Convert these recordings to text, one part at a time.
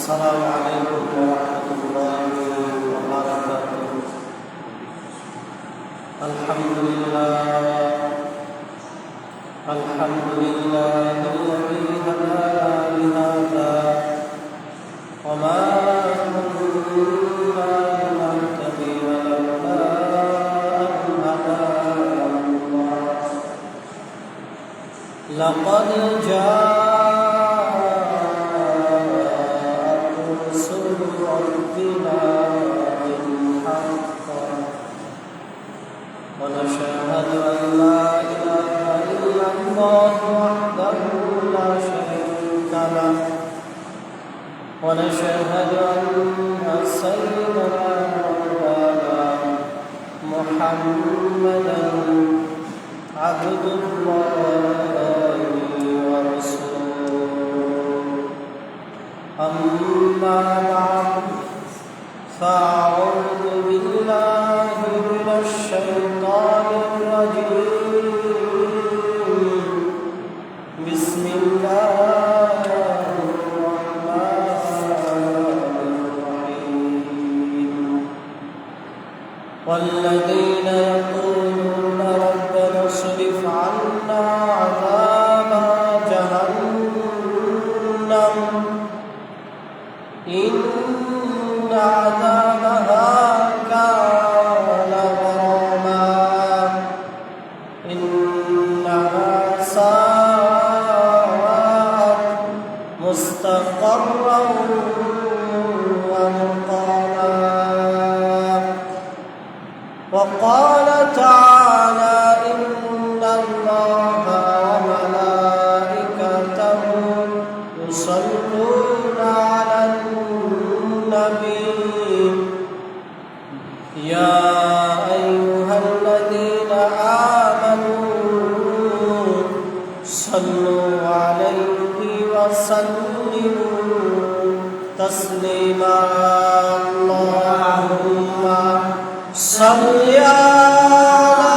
السلام عليكم ورحمة الله وبركاته. الحمد لله الذي هدانا لهذا وما كنا لنهتدي لولا أن هدانا الله. لقد جاءت رسل ربنا بالحق ونشهد أن لا إله إلا الله وحده لا شريك له ونشهد أن سيدنا مولانا محمدا عبد الله ورسوله. أما بعد فأعوذ بالله من الشيطان الرجيم. بسم الله الرحمن الرحيم. والذين يقولون ربنا اصرف عنا عذاب جهنم إن عذابها كان غراما إنها ساءت مستقرا ومقاما. وقال تعالى إن الله وملائكته يصلون على النبي يا أيها الذين آمنوا صلوا عليه وسلموا تسليما. اللهم صل على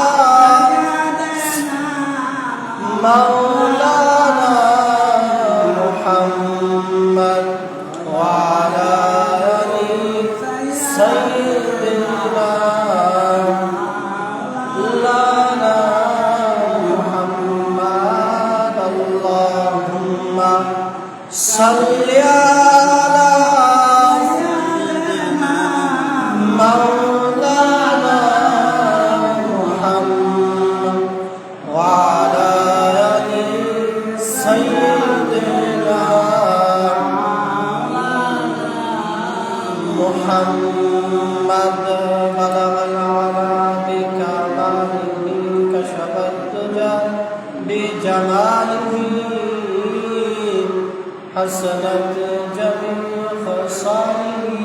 مولانا محمد وعلى آل سيدنا مولانا محمد. اللهم صل على مولانا محمد وعلى آل سيدنا محمد. بلغ العلا بكماله كشف الدجى بجماله حسنت جميع خصاله.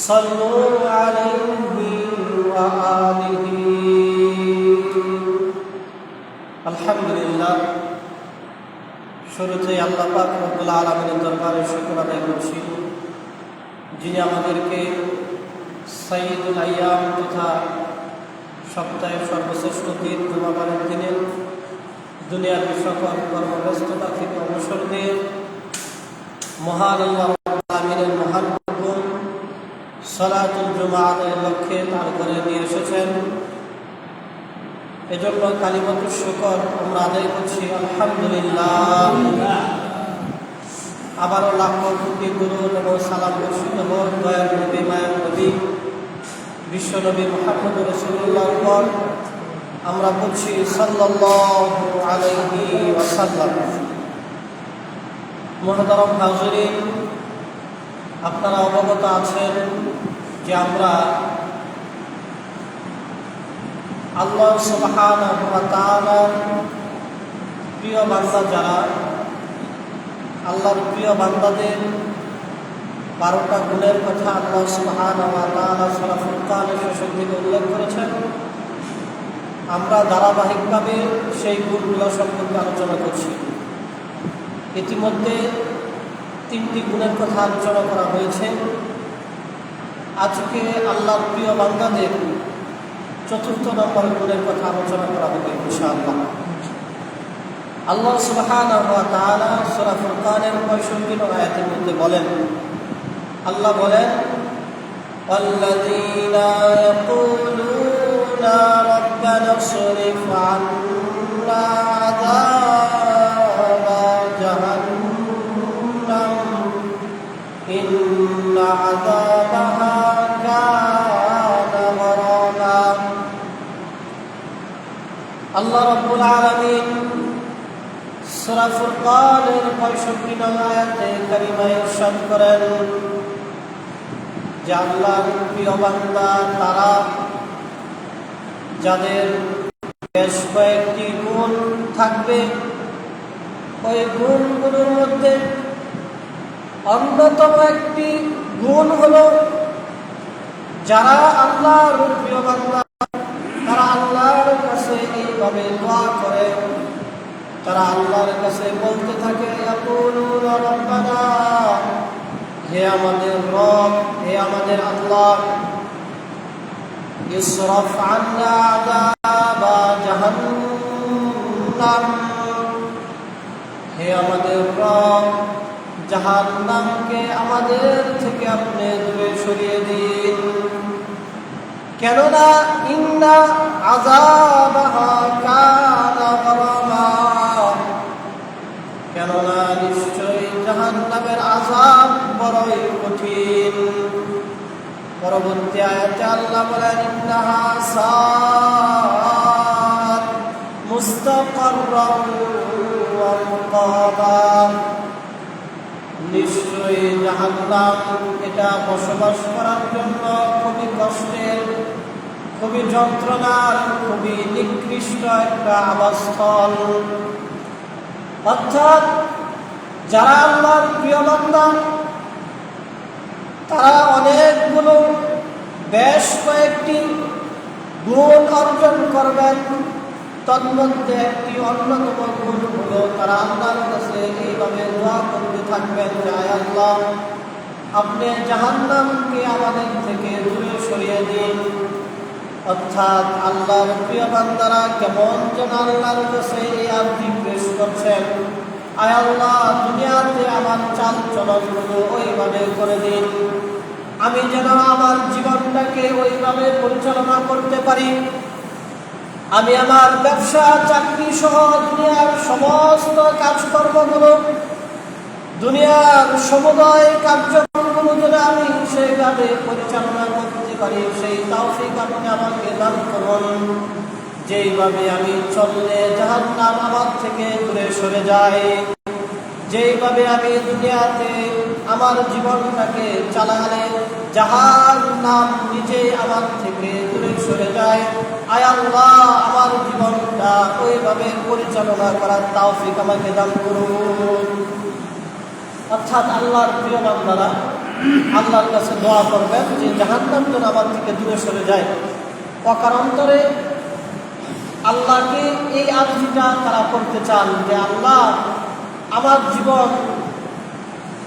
صلوا عليه وآله. আলহামদুলিল্লাহ, শুরুতেই আল্লাহ পাক রব্বুল আলামিনের দরবারে শুকর আদায় করছি, যিনি আমাদেরকে সাইয়্যিদুল আইয়াম তথা সপ্তাহের সর্বশ্রেষ্ঠ দিন জুমাবারের দিনে দুনিয়ার সকল কর্মব্যস্ততা থেকে অবসর দিয়ে মহান আল্লাহ রাব্বুল আলামিনের মহান হুকুম সালাতুল জুমা আদায়ের লক্ষ্যে তার ঘরে নিয়ে এসেছেন। এজন্য কালিমাতুশ শুকর আমরা আদায় করছি আলহামদুলিল্লাহ। আবারও লাখ কোটি দুরূদ এবং সালাম বর্ষিত হোক দয়ার নবী মায়ার নবী বিশ্বনবী মুহাম্মদ রাসূলুল্লাহর উপর। আমরা বলছি সাল্লাল্লাহু আলাইহি ওয়াসাল্লাম। মুহতারাম হাজিরিন, আপনারা অবগত আছেন যে আমরা আল্লাহ সুবহানাহু ওয়া তাআলার প্রিয় বান্দা যারা, আল্লাহর প্রিয় বান্দাদের 12টা গুণের কথা আল্লাহ সুবহানাহু ওয়া তাআলা সূরা ফুরকানের শেষের দিকে উল্লেখ করেছেন। আমরা ধারাবাহিকভাবে সেই গুণগুলো সম্পর্কে আলোচনা করছি। ইতিমধ্যে 3টি গুণের কথা আলোচনা করা হয়েছে। আজকে আল্লাহর প্রিয় বান্দাদের চতুর্থ নম্বর গুণের কথা আলোচনা করা হবে ইনশাআল্লাহ। আল্লাহ সুবহানাহু ওয়া তাআলা সূরা ফুরকানের 65 নং আয়াতের মধ্যে বলেন, আল্লাহ বলেন, ওয়াল্লাযীনা ইয়াকুলুনা রাব্বানা ইসরিফ আন্না আযাবা জাহান্নাম ইন্না আযাবাহা কানা গরামা। আল্লাহ রাব্বুল আলামিন সূরা ফুরকানের 65 নং আয়াতে কারিমায় ইরশাদ করেন যে আল্লাহর প্রিয় বান্দা তারা যাদের বেশ কয়েকটি গুণ থাকবে, ওই গুণগুলোর মধ্যে অন্যতম একটি গুণ হলো যারা আল্লাহর প্রিয় বান্দা তারা আল্লাহর কাছে এইভাবে দোয়া করে, তারা আল্লাহর কাছে বলতে থাকে, ইয়াকুলুনা রাব্বানা, হে আমাদের রব, হে আমাদের আল্লাহ, ইসরাফ আন্না আযাবা জাহান্নাম, হে আমাদের রব, জাহান্নামকে আমাদের থেকে আপনি দূরে সরিয়ে দিন। কেননা ইন্না আযাবাহা কানা গরামা, কেননা নিশ্চয়ই জাহান্নামের আযাব বড়ই কঠিন। পরবর্তী আয়াতে আল্লাহ বলেন, ইন্নাহা সাআত মুস্তাকাররান ওয়া মুকামা, নিশ্চয়ই জাহান্নাম এটা বসবাস করার জন্য খুবই কষ্টের, খুবই যন্ত্রণার, খুবই নিকৃষ্ট একটা আবাসস্থল। অর্থাৎ যারা আল্লাহর প্রিয় বান্দা তারা অনেকগুলো বেশ কয়েকটি গুণ অর্জন করবেন। তন্মধ্যে একটি অন্যতম গুণ হলো তারা আল্লাহর কাছে এইভাবে দোয়া করতে থাকবেন যে আয় আল্লাহ, আপনি জাহান্নামকে আমাদের থেকে দূরে সরিয়ে দিন। অর্থাৎ আল্লাহর প্রিয় বান্দারা কেমন যেন আল্লাহর কাছে এই আরজি পেশ করছেন, আয় আল্লাহ, দুনিয়াতে আমার চাল চলনগুলো ওইভাবে করে দিন, আমি যেন আমার জীবনটাকে ওইভাবে পরিচালনা করতে পারি, আমি আমার ব্যবসা চাকরি সহ দুনিয়ার সমস্ত কাজকর্মগুলো, দুনিয়ার সমুদয় কার্যক্রমগুলো যেন আমি সেইভাবে পরিচালনা করতে পারি, সেই তৌফিক আপনি আমাকে দান করুন, যেইভাবে আমি চললে জাহান্নাম আমার থেকে দূরে সরে যায়, যেইভাবে আমি দুনিয়াতে আমার জীবনটাকে চালালে জাহান্নাম নিজে আমার থেকে দূরে সরে যায়, আয় আল্লাহ, আমার জীবনটা ওইভাবে পরিচালনা করার তৌফিক আমাকে দান করুন। অর্থাৎ আল্লাহর প্রিয় বান্দারা আল্লাহর কাছে দোয়া করবেন যে জাহান্নাম যেন আমার থেকে দূরে সরে যায়। অকারন্তরে আল্লাহকে এই আরজিটা তারা করতে চান যে আল্লাহ, আমার জীবন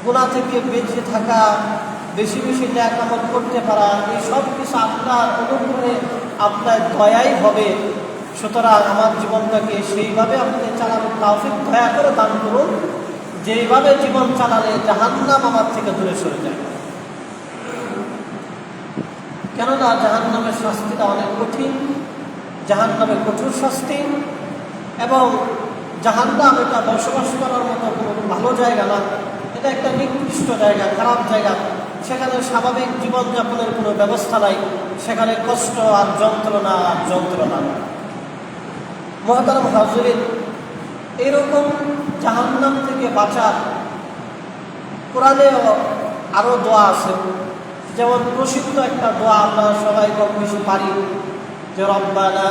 গুনাহ থেকে বেঁচে থাকা, বেশি বেশি নেক আমল করতে পারা, এই সব কিছু আপনার অনুগ্রহে আপনার দয়াই হবে। সুতরাং আমার জীবনটাকে সেইভাবে আপনি চালানোর তৌফিক দয়া করে দান করুন, যেইভাবে জীবন চালালে জাহান্নাম আমার থেকে দূরে সরে যায়। কেননা জাহান্নামের শাস্তিটা অনেক কঠিন, জাহান্নামের কঠোর শাস্তি, এবং জাহান্নাম এটা বসবাস করার মতো কোনো ভালো জায়গা না, এটা একটা নিকৃষ্ট জায়গা, খারাপ জায়গা। সেখানে স্বাভাবিক জীবনযাপনের কোনো ব্যবস্থা নাই, সেখানে কষ্ট আর যন্ত্রণা আর যন্ত্রণা। মুহতারাম হাজিরিন, এইরকম জাহান্নাম থেকে বাঁচার কোরআনে আরও দোয়া আছে। যেমন প্রসিদ্ধ একটা দোয়া আমরা সবাই কম বেশি পারি যে রব্বানা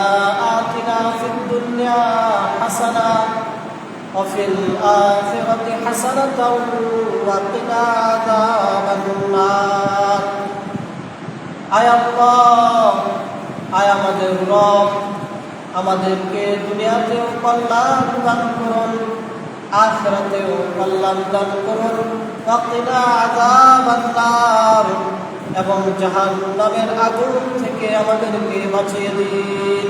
আতিনা ফিদ দুনিয়া হাসানা ওয়া ফিল আখিরাতি হাসানাতাও ওয়া কিনা আযাবান নার। আয় আল্লাহ, আয় আমাদের রব, আমাদেরকে দুনিয়াতেও কল্যাণ দান করুন, আখিরাতেও কল্যাণ দান করুন, ওয়া কিনা আযাবান নার, এবং জাহান্নামের আগুন থেকে আমাদেরকে বাঁচিয়ে দিন।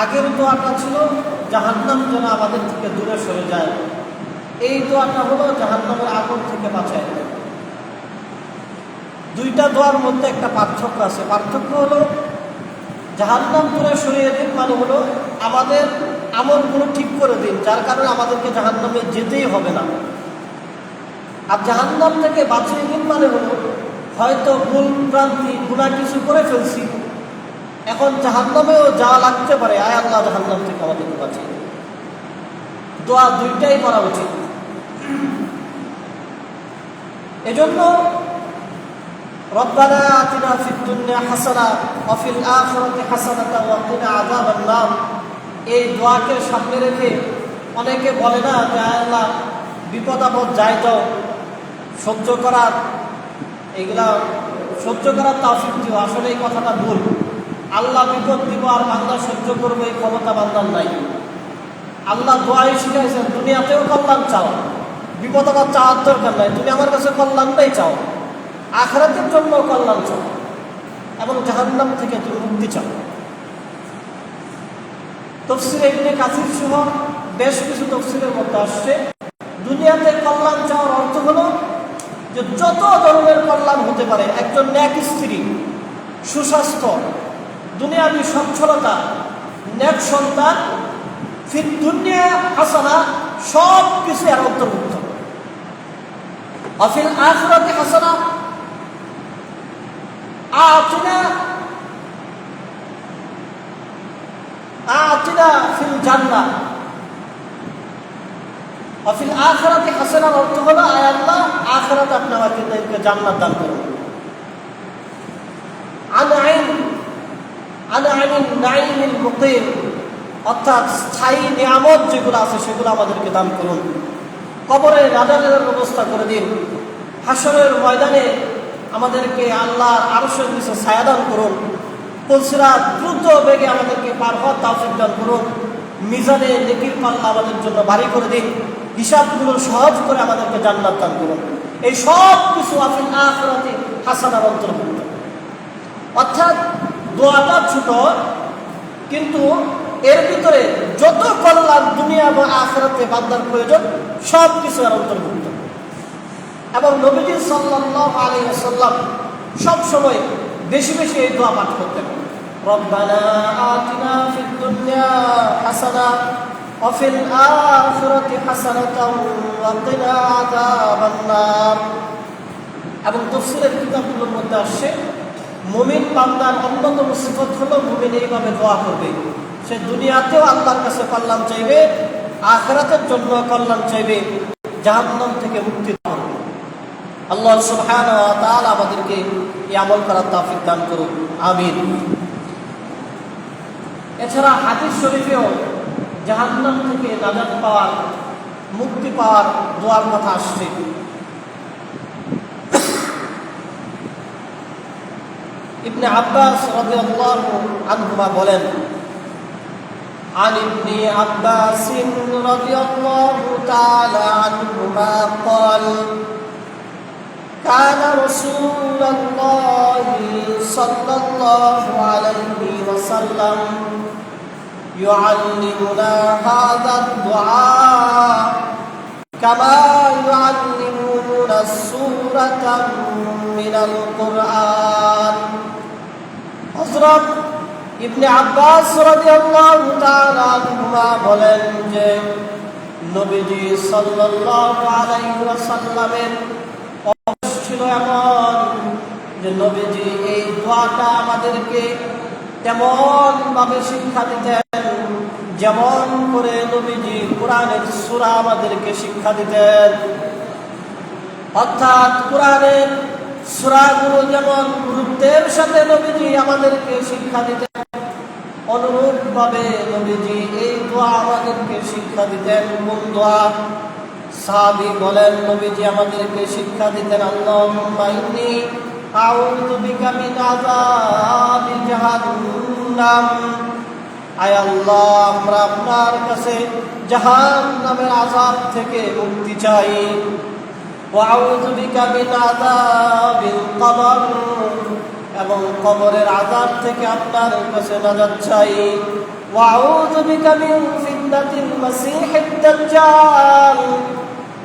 আগের দোয়াটা ছিল জাহান্নাম যেন আমাদের থেকে দূরে সরে যায়, এই দোয়াটা হলো জাহান্নামের আগুন থেকে বাঁচায়। দুইটা দোয়ার মধ্যে একটা পার্থক্য আছে। পার্থক্য হলো জাহান্নাম দূরে সরিয়ে দিন মানে হলো আমাদের আমলগুলো ঠিক করে দিন, যার কারণে আমাদেরকে জাহান্নামে যেতেই হবে না। আর জাহান্নাম থেকে বাঁচিয়ে দিন মানে হলো হয়তো ভুল ভ্রান্তি গুনাহ কিছু করে ফেলছি, এখন জাহান্নামেও যাওয়া লাগতে পারে, আয় আল্লাহ জাহান্নাম থেকে আমাদেরকে বাঁচিয়ে দিন। দোয়া দুইটাই করা উচিত। এজন্য রব্বানা আতিনা ফিদ দুনিয়া হাসানা ওয়া ফিল আখিরাতি হাসানাতাও ওয়া কিনা আযাবান নার, এই দোয়াকে সামনে রেখে অনেকে বলে না যে আল্লাহ বিপদ আপদ যাই যাও সহ্য করার, এইগুলা সহ্য করার তৌফিক দিও। আসলে এই কথাটা ভুল। আল্লাহ বিপদ দিব আর বান্দা সহ্য করবে এই ক্ষমতা বান্দার নাই। আল্লাহ দোয়াই শিখাইছেন দুনিয়াতেও কল্যাণ চাও, বিপদ আপদ চাওয়ার দরকার নাই, তুমি আমার কাছে কল্যাণটাই চাও, আখিরাতের জন্য কল্যাণ চাও এবং জাহান্নাম থেকে তুমি মুক্তি চাও। তাফসীরে ইবনে কাসির সহ বেশ কিছু তাফসীরের মধ্যে আসছে দুনিয়াতে কল্যাণ চাওয়ার অর্থ হলো যে যত ধরনের কল্যাণ হতে পারে, একজন নেক স্ত্রী, সুস্বাস্থ্য, দুনিয়াবি সচ্ছলতা, নেক সন্তান, ফিদ দুনিয়া হাসানা, সব কিছু এর অন্তর্ভুক্ত। ওয়া ফিল আখিরাতি হাসানা আতিনা ফিল জান্নাহ, ওয়া ফিল আখিরাতি হাসানার অর্থ হলো আয় আল্লাহ আখিরাতে আপনি আমাকে জান্নাত দান করুন। আনআইমিন নাঈমিল মুকিম, অর্থাৎ স্থায়ী নিয়ামত যেগুলো আছে সেগুলো আমাদেরকে দান করুন। কবরে রাজাদের ব্যবস্থা করে দিন। হাসরের ময়দানে আমাদেরকে আল্লাহ আরশের নিচে ছায়া দান করুন। পুলসিরাত দ্রুত বেগে আমাদেরকে পার হওয়ার তৌফিক দান করুন। মিজানে নেকির পাল্লা আমাদের জন্য ভারী করে দিন। হিসাবগুলো সহজ করে আমাদেরকে জান্নাত দান করুন। এই সব কিছু আফিল আখিরাতি হাসানার অন্তর্ভুক্ত। অর্থাৎ দোয়াটা ছোট, কিন্তু এর ভিতরে যত কল্যাণ দুনিয়া বা আখিরাতে বান্দার প্রয়োজন সব কিছু এর অন্তর্ভুক্ত। এবং নবীজি সাল্লাল্লাহু আলাইহি ওয়াসাল্লাম সব সময় বেশি বেশি এই দোয়া পাঠ করতেন। রব্বানা আতিনা ফিদ দুনিয়া হাসানা ওয়া ফিল আখিরাতি হাসানাতাও ওয়া কিনা আযাবান নার। এবং তাফসীরের কিতাবগুলোর মধ্যে আসছে মুমিন বান্দার অন্যতম সিফত হলো মুমিন এইভাবে দোয়া করবে, সে দুনিয়াতেও আল্লাহর কাছে কল্যাণ চাইবে, আখিরাতের জন্য কল্যাণ চাইবে, জাহান্নাম থেকে মুক্তি পাবে। আল্লাহ সুবহানাহু ওয়া তাআলা আমাদেরকে এই আমল করার তৌফিক দান করুন, আমিন। এছাড়া হাদিস শরীফেও জাহান্নাম থেকে নাজাত পাওয়ার, মুক্তি পাওয়ার দোয়ার কথা আসছে। ইবনে আব্বাস রাদিয়াল্লাহু আনহুমা বলেন, عن ابن عباس رضي الله تعالى عنهما قال كان رسول الله صلى الله عليه وسلم يعلمنا هذا الدعاء كما يعلمنا السورة من القرآن। হযরত ইবনে আব্বাস রাদিয়াল্লাহু তাআলা আনহুমা বলেন যে নবীজি সাল্লাল্লাহু আলাইহি ওয়াসাল্লামের অভ্যাস ছিল এমন যে নবীজি এই দোয়াটা আমাদেরকে তেমন ভাবে শিক্ষা দিতেন যেমন করে নবীজি কোরআনের সূরা আমাদেরকে শিক্ষা দিতেন। অর্থাৎ কোরআনের সূরাগুলো যেমন গুরুত্বের সাথে নবীজি আমাদেরকে শিক্ষা দিতেন, অনুরূপভাবে নবীজি এই দোয়া আমাদেরকে শিক্ষা দিতেন। কোন দোয়া? সাহাবী বলেন নবীজি আমাদেরকে শিক্ষা দিতেন, আল্লাহুম্মা ইন্নী আউযু বিকা মিন আযাবি জাহান্নাম, আয় আল্লাহ আমরা আপনার কাছে জাহান্নামের আযাব থেকে মুক্তি চাই। ওয়া আউযু বিকা মিন আযাবিল কবর, এবং কবরের আযাব থেকে আপনার কাছে নাজাত চাই। ওয়াউযু বিকা মিন ফিতনাতিল মাসীহিদ দাজ্জাল,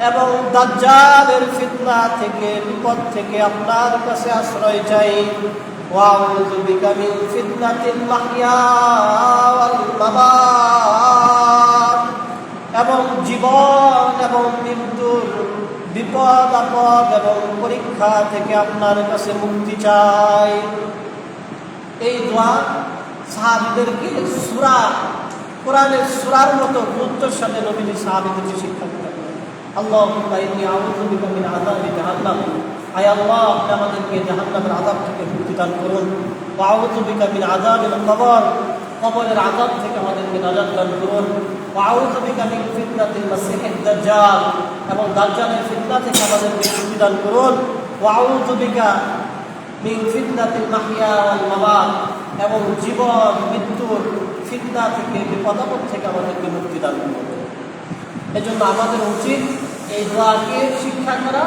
এবং দাজ্জালের ফিতনা থেকে, বিপদ থেকে আপনার কাছে আশ্রয় চাই। ওয়াউযু বিকা মিন ফিতনাতিল মাহইয়া ওয়াল মামাত, এবং জীবন এবং মৃত্যুর বিপদ আপদ এবং পরীক্ষা থেকে আপনার কাছে মুক্তি চাই। এই দোয়া সাহাবীদেরকে সূরা, কোরআনের সূরার মতো গুরুত্বের সাথে নবীজি সাহাবীদেরকে শিক্ষা দিতেন। আল্লাহুম্মা ইন্নী আউযু বিকা মিন আযাবি জাহান্নাম, আয় আল্লাহ আপনি আমাদেরকে জাহান্নামের আযাব থেকে মুক্তি দান করুন। ওয়া আউযু বিকা মিন আযাবিল কবর, কবরের আযাব থেকে আমাদেরকে নাজাত দান করুন। ওয়া আউযু বিকা মিন ফিতনাতিল মাসীহিদ দাজ্জাল, এবং দাজ্জালের ফিতনা থেকে আমাদেরকে মুক্তি দান করুন। ওয়া আউযু বিকা মিন ফিতনাতিল মাহইয়া ওয়াল মামাত, এবং জীবন মৃত্যুর ফিতনা থেকে, বিপদ আপদ থেকে আমাদেরকে মুক্তি দান করুন। এজন্য আমাদের উচিত এই দোয়াকে শিক্ষা করা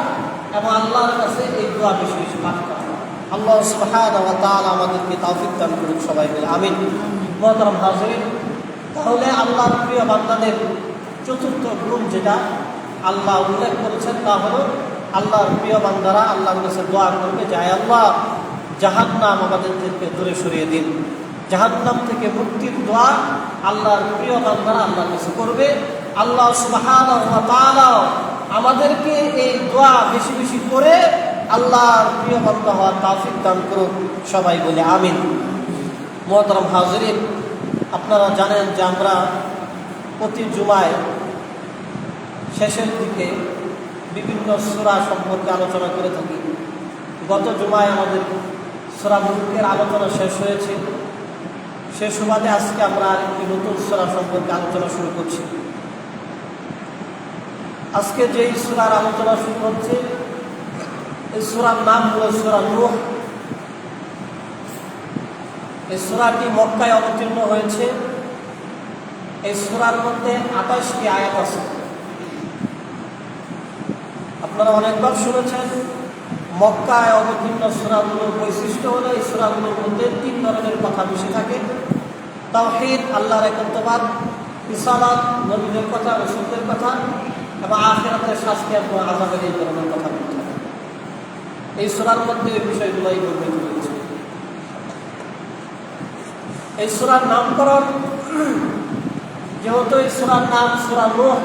এবং আল্লাহর কাছে এই দোয়া বেশি বেশি পাঠ করা। আল্লাহ সুবহানাহু ওয়া তাআলা আমাদেরকে তৌফিক দান করুন, সবাই মিলে আমিন। মুহতারাম হাজিরিন, তাহলে আল্লাহর প্রিয় বান্দাদের চতুর্থ গুণ যেটা আল্লাহ উল্লেখ করেছেন তা হলো আল্লাহর প্রিয় বান্দারা আল্লাহর কাছে দোয়া করবে যে আয় আল্লাহ জাহান্নাম আমাদেরকে দূরে সরিয়ে দিন। জাহান্নাম থেকে মুক্তির দোয়া আল্লাহর প্রিয় বান্দারা আল্লাহর কাছে করবে। আল্লাহ সুবহানাহু ওয়া তাআলা আমাদেরকে এই দোয়া বেশি বেশি করে আল্লাহর প্রিয় বান্দা হওয়ার তৌফিক দান করুন, সবাই বলে আমিন। মুহতারাম হাজিরিন, আপনারা জানেন যে আমরা প্রতি জুমায় শেষের দিকে বিভিন্ন সূরা সম্পর্কে আলোচনা করে থাকি। গত জুমায় আমাদের সূরা মুলকের আলোচনা শেষ হয়েছে। সে সুবাদে আজকে আমরা আরেকটি নতুন সূরা সম্পর্কে আলোচনা শুরু করছি। আজকে যেই সূরার আলোচনা শুরু হচ্ছে এই সূরার নাম হলো সূরা নূহ। এই সূরাটি মক্কায় অবতীর্ণ হয়েছে। এই সূরার মধ্যে 28টি আয়াত আছে। আপনারা অনেকবার শুনেছেন মক্কায় অবতীর্ণ সূরাগুলোর বৈশিষ্ট্য হলো এই সূরাগুলোর মধ্যে 3 ধরনের কথা বেশি থাকে: তাওহীদ, আল্লাহর একত্ববাদ; রিসালাত, নবীদের কথা, রাসূলদের কথা; এবং আখিরাতের শাস্তি এবং আযাবের এই ধরনের কথা বলতে থাকে। এই সূরার মধ্যে এই বিষয়গুলোই বর্ণিত হয়েছে। এই সূরার নামকরণ, যেহেতু এই সূরার নাম সূরা নূহ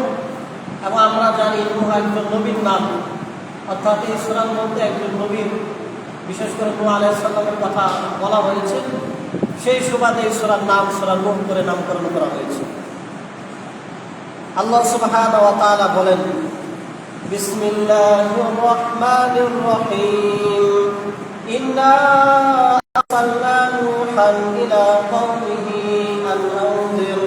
এবং আমরা জানি নূহ একজন নবীর নাম, অর্থাৎ এই সূরার মধ্যে একজন নবীর, বিশেষ করে নূহ আলাইহিস সালামের কথা বলা হয়েছে, সেই সুবাদে এই সূরার নাম সূরা নূহ করে নামকরণ করা হয়েছে। আল্লাহ সুবহানাহু ওয়া তাআলা বলেন, বিসমিল্লাহির রহমানির রহিম, ইন্না আরসালনা নূহান ইলা কওমিহি আন আনযির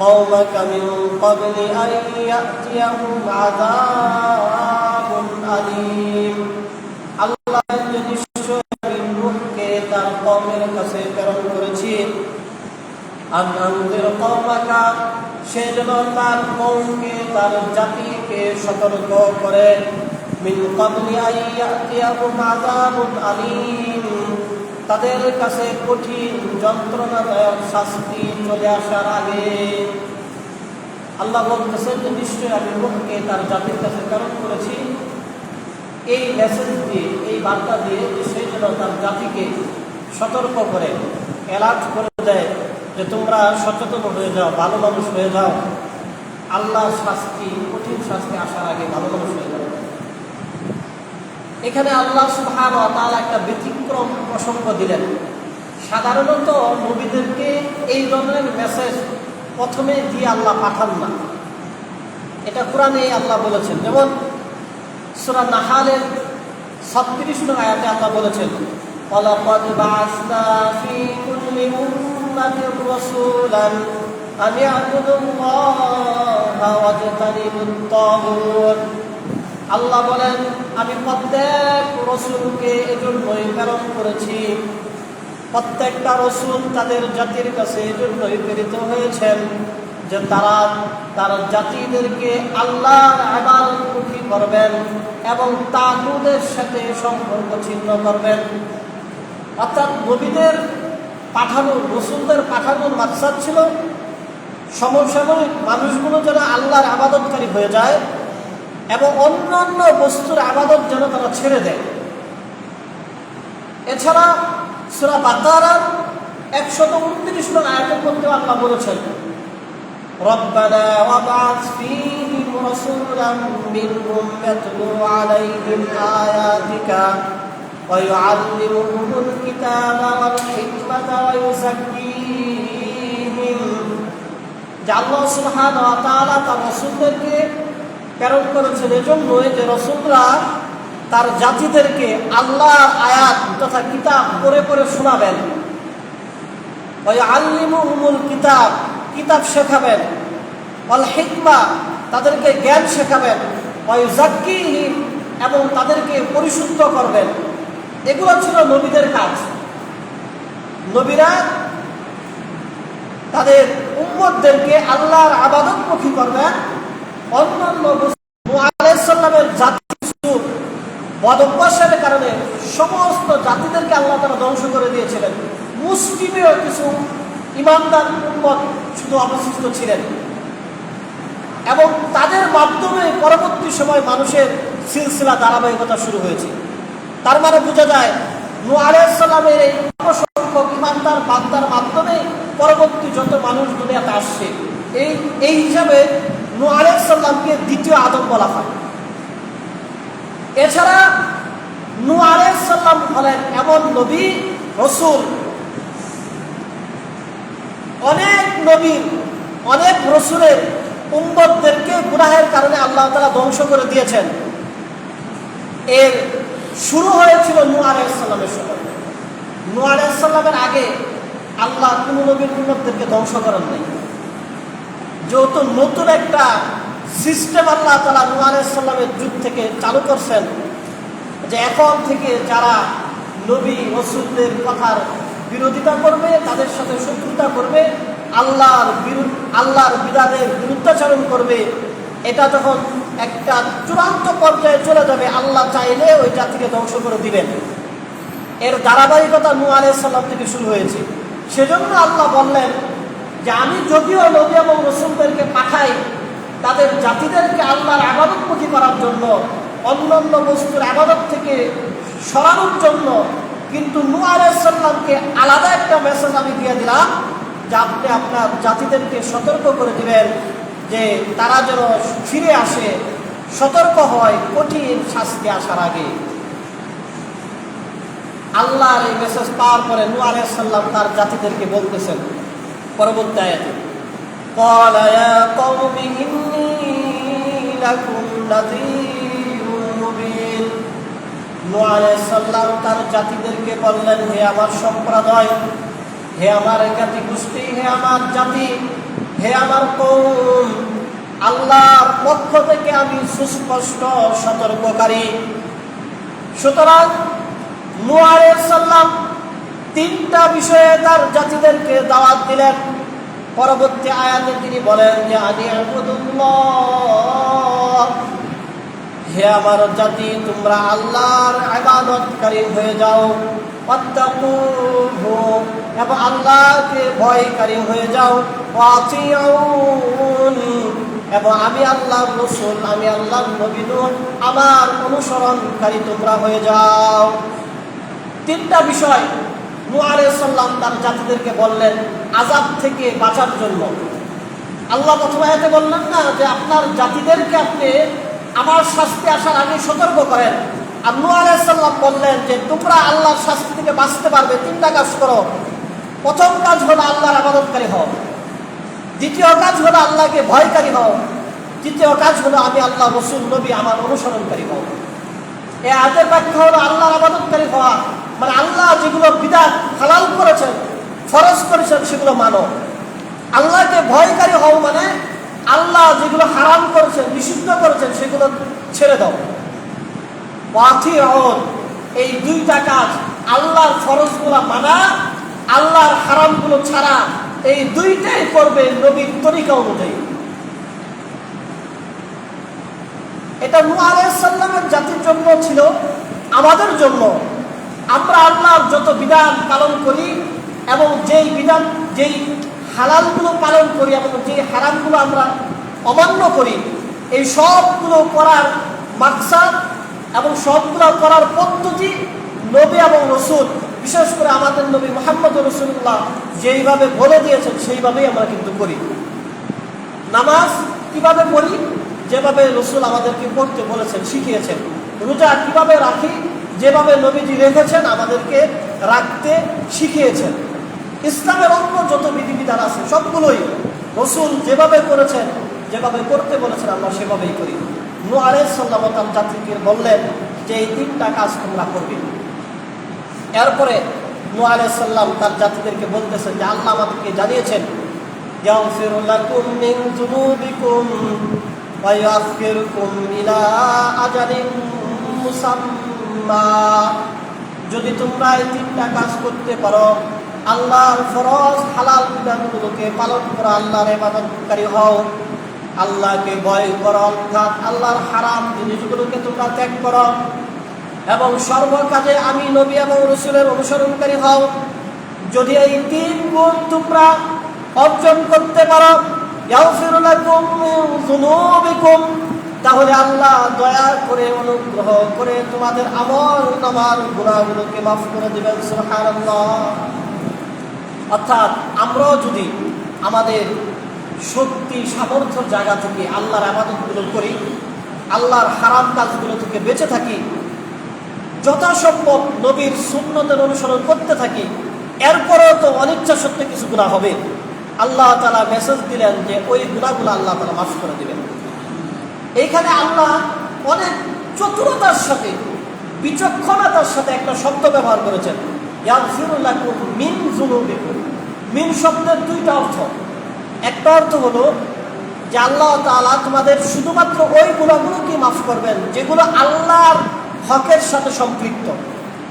কওমাকা মিন ক্বাবলি আন ইয়াতিয়াহুম আযাবুন আলীম। আল্লাহ নিশ্চয় আমি নূহকে তার কওমের কাছে প্রেরণ করেছি। আন আনযির কওমাকা, সে যেন তার কওমকে, তার জাতিকে সতর্ক করে, মিন ক্বাবলি আন ইয়াতিয়াহুম আযাবুন আলীম, তাদের কাছে কঠিন যন্ত্রণাদায়ক শাস্তি চলে আসার আগে। আল্লাহ বলতেছেন যে নিশ্চয় আমি নূহকে তার জাতির কাছে প্রেরণ করেছি এই মেসেজ দিয়ে, এই বার্তা দিয়ে, যে সে যেন তার জাতিকে সতর্ক করে, অ্যালার্ট করে দেয় যে তোমরা সচেতন হয়ে যাও, ভালো মানুষ হয়ে যাও, আল্লাহর শাস্তি, কঠিন শাস্তি আসার আগে ভালো মানুষ হয়ে যাও। এখানে আল্লাহ সুবহানাহু ওয়া তাআলা একটা ব্যতিক্রম প্রসঙ্গ দিলেন। সাধারণত নবীদেরকে এই ধরনের মেসেজ প্রথমে দিয়ে আল্লাহ পাঠান না, এটা কোরআনে আল্লাহ বলেছেন। যেমন সূরা নাহালের 36 নং আয়াতে আল্লাহ বলেছেন, ওয়ালাকাদ বা'আসনা ফী কুল্লি উম্মাতির রাসূলান আন ইয়া'বুদুল্লাহা ওয়াজতানিবুত তাগুত। আল্লাহ বলেন, আমি প্রত্যেক রাসূলকে এজন্যই প্রেরণ করেছি, প্রত্যেকটা রাসূল তাদের জাতির কাছে এজন্যই প্রেরিত হয়েছেন যে তারা তার জাতিদেরকে আল্লাহর ইবাদত করবেন এবং তাগুতের সাথে সম্পর্ক ছিন্ন করবেন। অর্থাৎ নবীদের পাঠানোর, রাসূলদের পাঠানোর মাকসাদ ছিল সমসাময়িক মানুষগুলো যেন আল্লাহর আবাদতকারী হয়ে যায় এবং অন্যান্য বস্তুর আবাদত যেন তারা ছেড়ে দেয়। এছাড়া সূরা বাকারার 129 নং আয়াতের মধ্যে আল্লাহ বলেছেন, রব্বানা ওয়াবআথ ফীহিম রাসূলাম মিনহুম ইয়াতলু আলাইহিম আয়াতিকা ওয়া ইউআল্লিমুহুমুল কিতাবা ওয়াল হিকমাতা ওয়া ইউযাক্কিহিম। যে আল্লাহ সুবহানাহু ওয়া তাআলা তার রাসূলদেরকে প্রেরণ করেছেন এজন্যই যে রাসূলরা তার জাতিদেরকে আল্লাহর আয়াত তথা কিতাব পড়ে পড়ে শোনাবেন, ওয়া ইউআল্লিমুহুমুল কিতাব কিতাব শেখাবেন, ওয়াল হিকমা তাদেরকে জ্ঞান শেখাবেন, ওয়া ইউযাক্কিহিম এবং তাদেরকে পরিশুদ্ধ করবেন। এগুলো ছিল নবীদের কাজ। নবীরা তাদের উম্মতদেরকে আল্লাহর ইবাদতমুখী করবেন। অন্যান্য নূহ আলাইহিস সালামের জাতি বদভ্যাসের কারণে সমস্ত জাতিদেরকে আল্লাহ তাআলা ধ্বংস করে দিয়েছিলেন। মুসলিমেও কিছু ঈমানদার উম্মত শুধু অবশিষ্ট ছিলেন এবং তাদের মাধ্যমে পরবর্তী সময় মানুষের সিলসিলা ধারাবাহিকতা শুরু হয়েছে। তার মানে বোঝা যায় নূহ আলাইহিস সালামের এই সংখ্যক ঈমানদার বান্দার মাধ্যমে পরবর্তী যত মানুষ দুনিয়াতে আসছে, এই হিসাবে নূহ আলাইহিস সালামকে দ্বিতীয় আদম বলা হয়। এছাড়া নূহ আলাইহিস সালাম হলেন এমন নবী রাসূল, অনেক নবীর অনেক রাসূলের উম্মতদেরকে গুনাহের কারণে আল্লাহ তাআলা ধ্বংস করে দিয়েছেন। এর শুরু হয়েছিল নূহ আলাইহিস সালামের সময়। নূহ আলাইহিস সালামের আগে আল্লাহ কোন নবীর উম্মতদেরকে ধ্বংস করেন নাই। যেহেতু নতুন একটা সিস্টেম আল্লাহ তাআলা নূহ আলাইহিস সালামের যুগ থেকে চালু করছেন, যে এখন থেকে যারা নবী রাসূলদের কথার বিরোধিতা করবে, তাদের সাথে শত্রুতা করবে, আল্লাহর বিধানের বিরুদ্ধাচরণ করবে, এটা যখন একটা চূড়ান্ত পর্যায়ে চলে যাবে, আল্লাহ চাইলে ওই জাতিকে ধ্বংস করে দিবেন। এর ধারাবাহিকতা নূহ আলাইহিস সালাম থেকে শুরু হয়েছে। সেজন্য আল্লাহ বললেন যে আমি যদিও নবী এবং রাসূলদেরকে পাঠাই তাদের জাতিদেরকে আল্লাহর ইবাদতমুখী করার জন্য, অন্যান্য বস্তুর ইবাদত থেকে সরানোর জন্য, কিন্তু নূহ আলাইহিস সালামকে আলাদা একটা মেসেজ আমি দিয়ে দিলাম যে আপনি আপনার জাতিদেরকে সতর্ক করে দিবেন যে তারা যেন ফিরে আসে, সতর্ক হয় কঠিন শাস্তি আসার আগে। আল্লাহর এই মেসেজ পাওয়ার পরে নূহ আলাইহিস সালাম তার জাতিদেরকে বলতেছেন পরবর্তী আয়াতে, قال يا قوم إني لكم نذير مبين। নূহ আলাইহিস সালাম তার জাতিদেরকে বললেন, হে আমার সম্প্রদায়, হে আমার জাতি গোষ্ঠী, হে আমার জাতি, হে আমার কওম, আল্লাহর পক্ষ থেকে আমি সুস্পষ্ট সতর্ককারী। সুতরাং নূহ আলাইহিস সালাম তিনটা বিষয়ে তার জাতিদেরকে দাওয়াত দিলেন। পরবর্তী আয়াতে তিনি বলেন যে আনি'বুদুল্লাহ, হে আমার জাতি, তোমরা আল্লাহর ইবাদতকারী হয়ে যাও, ওয়াত্তাকুহু, এবং আল্লাহকে ভয়কারী হয়ে যাও, ওয়াতিউন, এবং আমি আল্লাহর রাসূল, আমি আল্লাহর নবী আমার অনুসরণকারী তোমরা হয়ে যাও। তিনটা বিষয় নূহ আলাইহিস সালাম তার জাতিদেরকে বললেন আযাব থেকে বাঁচার জন্য। আল্লাহ প্রথম আয়াতে বললেন না যে আপনার জাতিদেরকে আপনি আমার শাস্তি আসার আগে সতর্ক করেন, আর নূহ আলাইহিস সালাম বললেন যে তোমরা আল্লাহর শাস্তি থেকে বাঁচতে পারবে তিনটা কাজ করো। প্রথম কাজ হলো আল্লাহর ইবাদতকারী হও, দ্বিতীয় কাজ হলো আল্লাহকে ভয়কারী হও, তৃতীয় কাজ হলো আমি আল্লাহ রাসূল নবী আমার অনুসরণকারী হও। এই আয়াতের ব্যাখ্যা হলো আল্লাহর ইবাদতকারী হওয়া মানে আল্লাহ যেগুলো বিধান হালাল করেছেন, ফরজ করেছেন সেগুলো মানো। আল্লাহকে ভয়কারী হও মানে আল্লাহ যেগুলো হারাম করেছেন, নিষিদ্ধ করেছেন সেগুলো ছেড়ে দাও। ওয়াতিউন, এই দুইটা কাজ, আল্লাহর ফরজগুলো মানা, আল্লাহর হারামগুলো ছাড়া, এই দুইটাই করবে নবীর তরিকা অনুযায়ী। এটা নূহ আলাইহিস সালামের জাতির জন্য ছিল, আমাদের জন্য। আমরা আল্লাহর যত বিধান পালন করি এবং যেই হালালগুলো পালন করি এবং যে হারামগুলো আমরা অমান্য করি, এই সবগুলো করার মাকসাদ এবং সবগুলো করার পদ্ধতি নবী এবং রসুল, বিশেষ করে আমাদের নবী মুহাম্মদ রাসূলুল্লাহ যেইভাবে বলে দিয়েছেন সেইভাবেই আমরা কিন্তু করি। নামাজ কিভাবে পড়ি? যেভাবে রসুল আমাদেরকে পড়তে বলেছেন, শিখিয়েছেন। রোজা কিভাবে রাখি? যেভাবে নবীজি রেখেছেন, আমাদেরকে রাখতে শিখিয়েছেন। ইসলামের অন্য যত বিধিবিধান আছে সবগুলোই রসুল যেভাবে করেছেন, যেভাবে করতে বলেছেন, আমরা সেভাবেই করি। নূহ আলাইহিস সালাম তার জাতিকে বললেন যে এই 3টা কাজ তোমরা করবে। এরপরে নূহ আলাইহিস সালাম তার জাতিদেরকে বলতেছেন যে আল্লাহ আমাদেরকে জানিয়েছেন ইয়াগফিরু লাকুম মিন যুনুবিকুম ওয়া ইউআখিরুকুম ইলা আজালিন মুসাম্মা। যদি তোমরা এই 3টা কাজ করতে পারো, আল্লাহর ফরজ হালাল বিধানগুলোকে পালন করো, আল্লাহর ইবাদতকারী হও, আল্লাহকে ভয় করো, অর্থাৎ আল্লাহর হারাম জিনিসগুলোকে তোমরা ত্যাগ করো এবং সর্বকাজে আমি নবী এবং রসুলের অনুসরণকারী হও, যদি এই 3 গুণ তোমরা অর্জন করতে পারো, ইয়াগফির লাকুম মিন যুনুবিকুম, তাহলে আল্লাহ দয়া করে অনুগ্রহ করে তোমাদের আমল-নামার গুনাহগুলোকে মাফ করে দিবেন। সুবহানাল্লাহ। অর্থাৎ আমরাও যদি আমাদের শক্তি সামর্থ্যের জায়গা থেকে আল্লাহর ইবাদতগুলো করি, আল্লাহর হারাম কাজগুলো থেকে বেঁচে থাকি, যথাসম্ভব নবীর সুন্নতের অনুসরণ করতে থাকি, এরপরেও তো অনিচ্ছা সত্ত্বে কিছু গুনাহ হবে। আল্লাহ তাআলা মেসেজ দিলেন যে ওই গুনাহগুলো আল্লাহ তাআলা মাফ করে দিবেন। এইখানে আল্লাহ অনেক চতুরতার সাথে, বিচক্ষণতার সাথে একটা শব্দ ব্যবহার করেছেন, ইয়াগফিরু লাকুম মিন যুনুবিকুম। মিন শব্দের 2টা অর্থ। একটা অর্থ হলো যে আল্লাহ তাআলা তোমাদের শুধুমাত্র ওই গুনাহগুলোকে মাফ করবেন যেগুলো আল্লাহর হকের সাথে সম্পৃক্ত,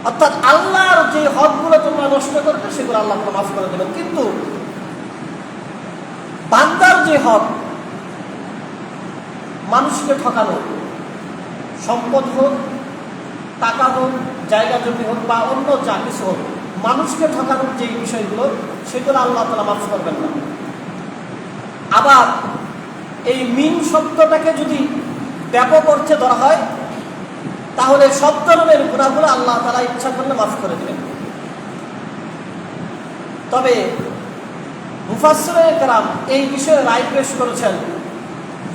অর্থাৎ আল্লাহর যে হকগুলো তোমরা নষ্ট করবে সেগুলো আল্লাহ মাফ করে দেবেন। কিন্তু বান্দার যে হক, মানুষকে ঠকানো, সম্পদ হোক, টাকা হোক, জায়গা জমি হোক বা অন্য যা কিছু হোক, মানুষকে ঠকানোর যে বিষয়গুলো সেগুলো আল্লাহ তাআলা মাফ করবেন না। আবার এই মিন শব্দটাকে যদি ব্যাপক অর্থে ধরা হয় তাহলে সব ধরনের গুনাহগুলো আল্লাহ তাআলা ইচ্ছা করলে মাফ করে দেবেন। তবে মুফাসসিরে কেরাম এই বিষয়ে রায় পেশ করেছেন,